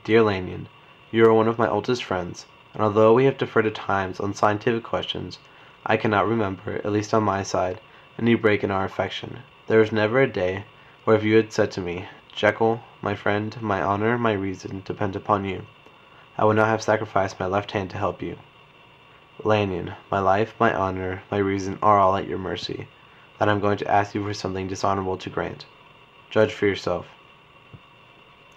Dear Lanyon, you are one of my oldest friends, and although we have differed at times on scientific questions, I cannot remember, at least on my side, any break in our affection. There was never a day where if you had said to me, Jekyll, my friend, my honor, my reason, depend upon you, I would not have sacrificed my left hand to help you. Lanyon, my life, my honor, my reason are all at your mercy. That I am going to ask you for something dishonorable to grant. Judge for yourself.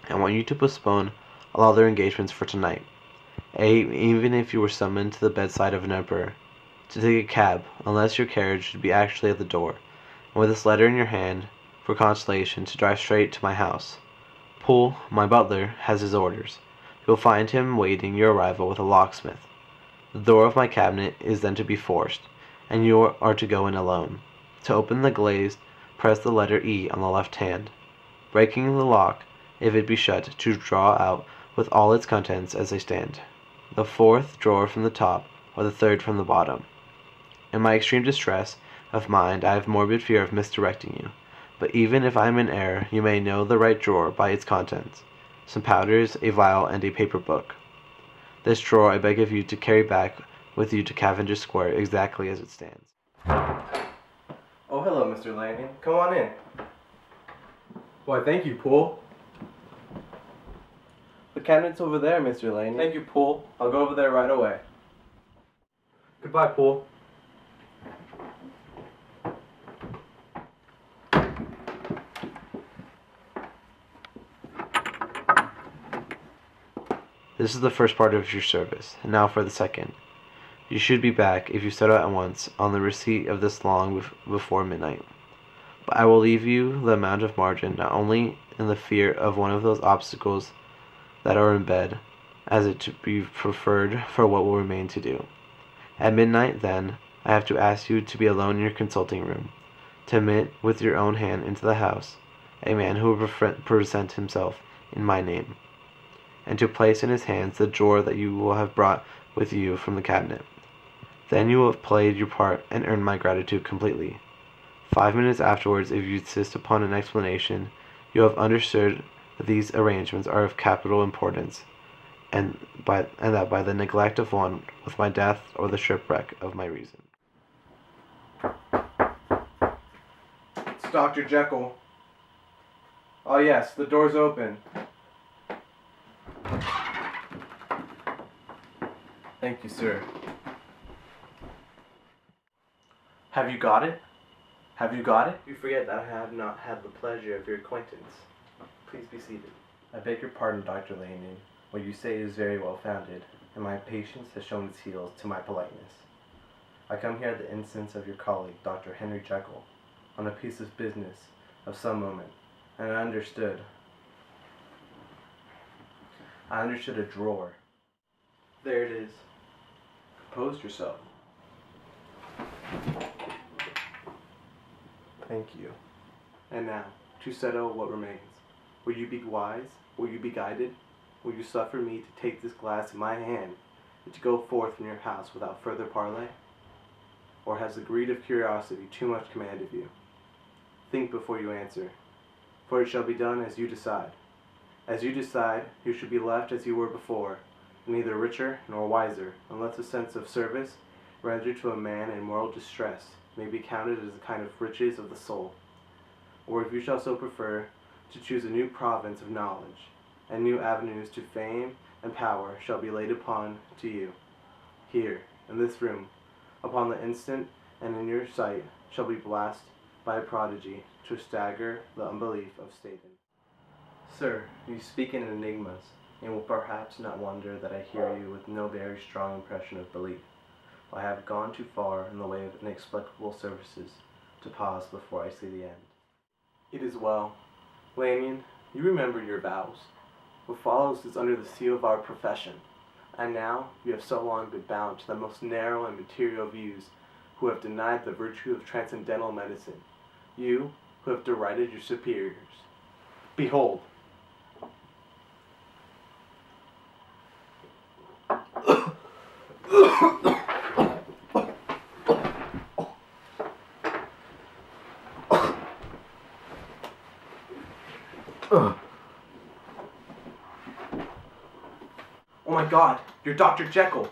I want you to postpone all other engagements for tonight, even if you were summoned to the bedside of an emperor, to take a cab, unless your carriage should be actually at the door, and with this letter in your hand, for consolation, to drive straight to my house. Poole, my butler, has his orders. You will find him waiting your arrival with a locksmith. The door of my cabinet is then to be forced, and you are to go in alone. To open the glazed, press the letter E on the left hand, breaking the lock, if it be shut, to draw out with all its contents as they stand, the fourth drawer from the top, or the third from the bottom. In my extreme distress of mind I have morbid fear of misdirecting you, but even if I am in error, you may know the right drawer by its contents, some powders, a vial, and a paper book. This drawer I beg of you to carry back with you to Cavendish Square exactly as it stands. Oh, hello, Mr. Lanyon. Come on in. Why, thank you, Poole. The cabinet's over there, Mr. Lanyon. Thank you, Poole. I'll go over there right away. Goodbye, Poole. This is the first part of your service, and now for the second. You should be back, if you set out at once, on the receipt of this long before midnight. But I will leave you the amount of margin, not only in the fear of one of those obstacles that are in bed, as it to be preferred for what will remain to do. At midnight, then, I have to ask you to be alone in your consulting room, to admit with your own hand into the house a man who will present himself in my name, and to place in his hands the drawer that you will have brought with you from the cabinet. Then you will have played your part and earned my gratitude completely. 5 minutes afterwards, if you insist upon an explanation, you have understood that these arrangements are of capital importance, and that by the neglect of one, with my death or the shipwreck of my reason. It's Dr. Jekyll. Oh yes, the door's open. Thank you, sir. Have you got it? Have you got it? You forget that I have not had the pleasure of your acquaintance. Please be seated. I beg your pardon, Dr. Lanyon. What you say is very well founded, and my patience has shown its heels to my politeness. I come here at the instance of your colleague, Dr. Henry Jekyll, on a piece of business of some moment, and I understood a drawer. There it is. Compose yourself. Thank you. And now, to settle what remains. Will you be wise? Will you be guided? Will you suffer me to take this glass in my hand and to go forth from your house without further parley? Or has the greed of curiosity too much command of you? Think before you answer, for it shall be done as you decide. As you decide, you should be left as you were before, neither richer nor wiser, unless a sense of service rendered to a man in moral distress may be counted as a kind of riches of the soul. Or if you shall so prefer, to choose a new province of knowledge, and new avenues to fame and power shall be laid upon to you. Here, in this room, upon the instant and in your sight, shall be blessed by a prodigy to stagger the unbelief of Satan. Sir, you speak in enigmas, and will perhaps not wonder that I hear you with no very strong impression of belief. I have gone too far in the way of inexplicable services to pause before I see the end. It is well. Lanyon, you remember your vows. What follows is under the seal of our profession, and now you have so long been bound to the most narrow and material views, who have denied the virtue of transcendental medicine, you who have derided your superiors. Behold, Oh my god, you're Dr. Jekyll.